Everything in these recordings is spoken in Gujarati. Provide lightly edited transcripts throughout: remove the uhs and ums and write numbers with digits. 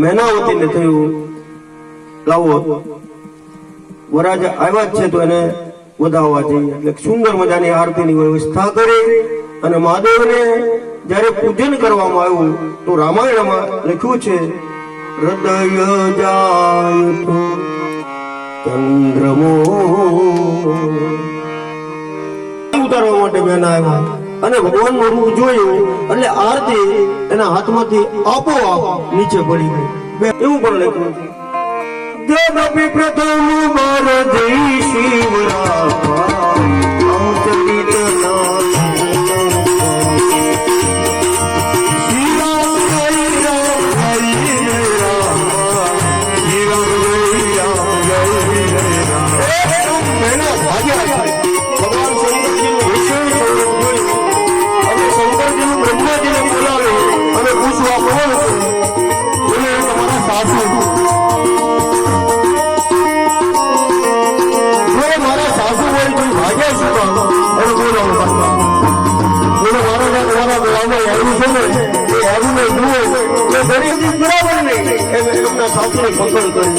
મેનાવતીને થયું લાવો વરાજ આવ્યા જ છે તો એને વધાવવા જઈએ, એટલે સુંદર મજાની આરતીની વ્યવસ્થા કરી અને મહાદેવને જ્યારે પૂજન કરવામાં આવ્યું તો રામાયણમાં લખ્યું છે હૃદય જાય તો ચંદ્રમો ઉતારવા માટે બેન આવ્યા અને ભગવાનનું રૂપ જોયું એટલે આરતી એના હાથમાંથી આપોઆપ નીચે પડી ગઈ, એવું પણ લખ્યું છે દેવપી પ્રથમ વાર જય શિવરાપા અંચલિત બરાબર નહીં એમના સાસુને પસંદ કરી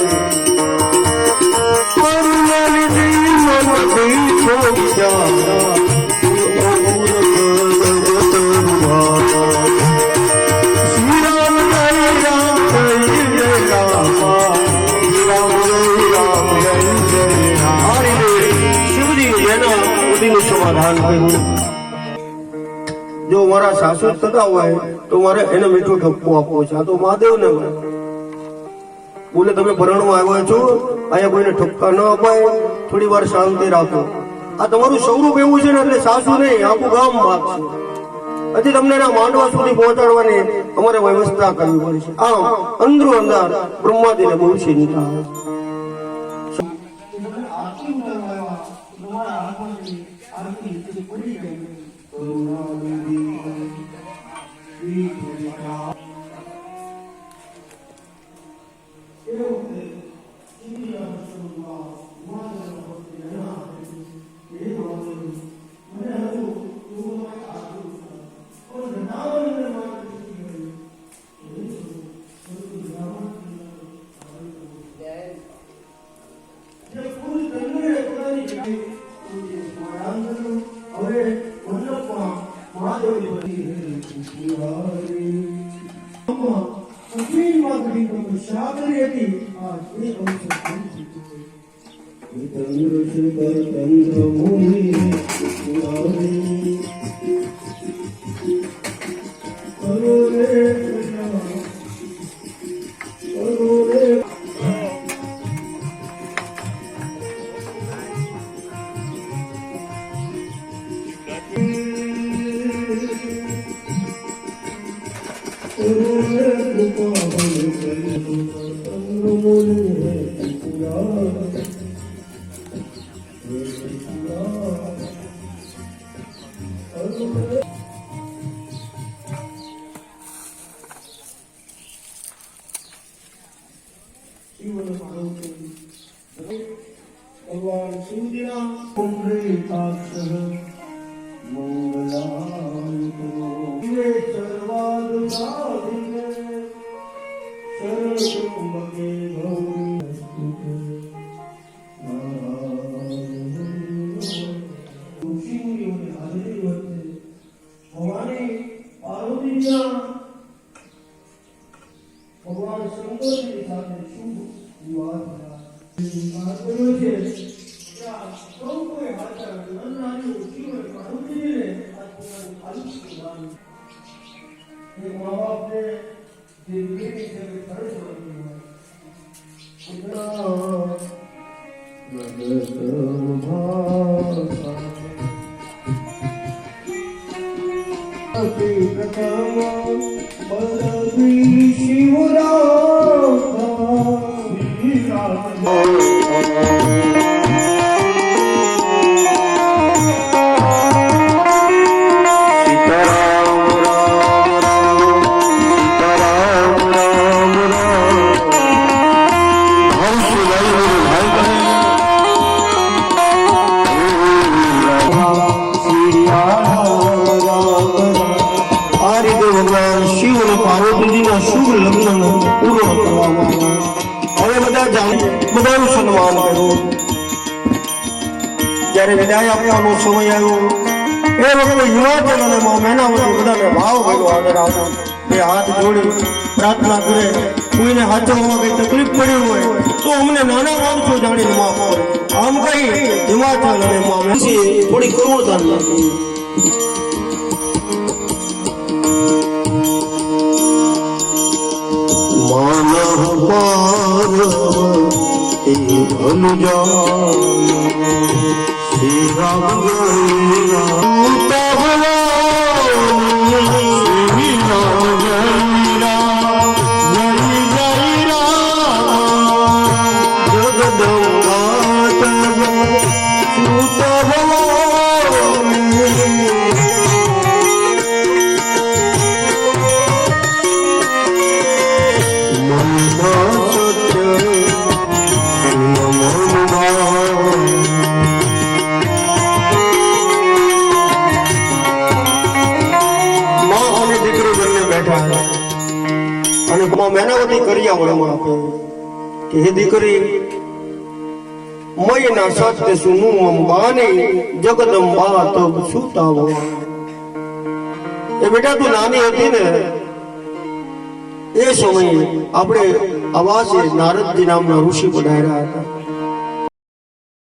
શિવજી એના બુદ્ધિનું સમાધાન કર્યું। જો મારા સાસુ થતા હોય તો મારે એને મીઠો ઠપકો આપવો છે, આ તો મહાદેવને બોલે તમે પરણવા આવ્યા છો અહીંયા કોઈને ઠપકા ન અપાય, થોડી વાર શાંતિ રાખો, આ તમારું સ્વરૂપ એવું છે ને એટલે સાસુ નહીં આખું ગામ ભાગશે, હજી તમને એના માંડવા સુધી પહોંચાડવાની અમારે વ્યવસ્થા કરવી પડશે। આમ અંદરો અંદર બ્રહ્માજીને બહુ ચિંતા ભગવાન શિવજીના ભગવાન શંકરજી સાથે શુભ વિવાહ પાર્વતીજીના શુભ લગ્નનો પૂરો સન્માન કર્યું. જ્યારે વિદાય આપવાનો સમય આવ્યો એ વખતે હિમાચલ અને મા મેનાવતી બધાને ભાવ ભર્યો આદર આપો. બે હાથ જોડી પ્રાર્થના કરે, કોઈને હાચવવામાં કઈ તકલીફ પડી હોય તો અમને નાના માણસો જાણીને માફ કરે. આમ કહી હિમાચલ અને મા થોડી કરુણતા નથી. માનવ પાર્વતી ભલુજા શ્રી રામ અને મેનાવતી કરિયાવળમાં આપે કે હે દીકરી મયના સત્ય સુનું અંબાની જગદંબા તબ સુતાવો. એ બેટા તું નાની હતી ને એ સમયે આપણે આવાસે નારદજી નામના ઋષિ પધાર્યા હતા.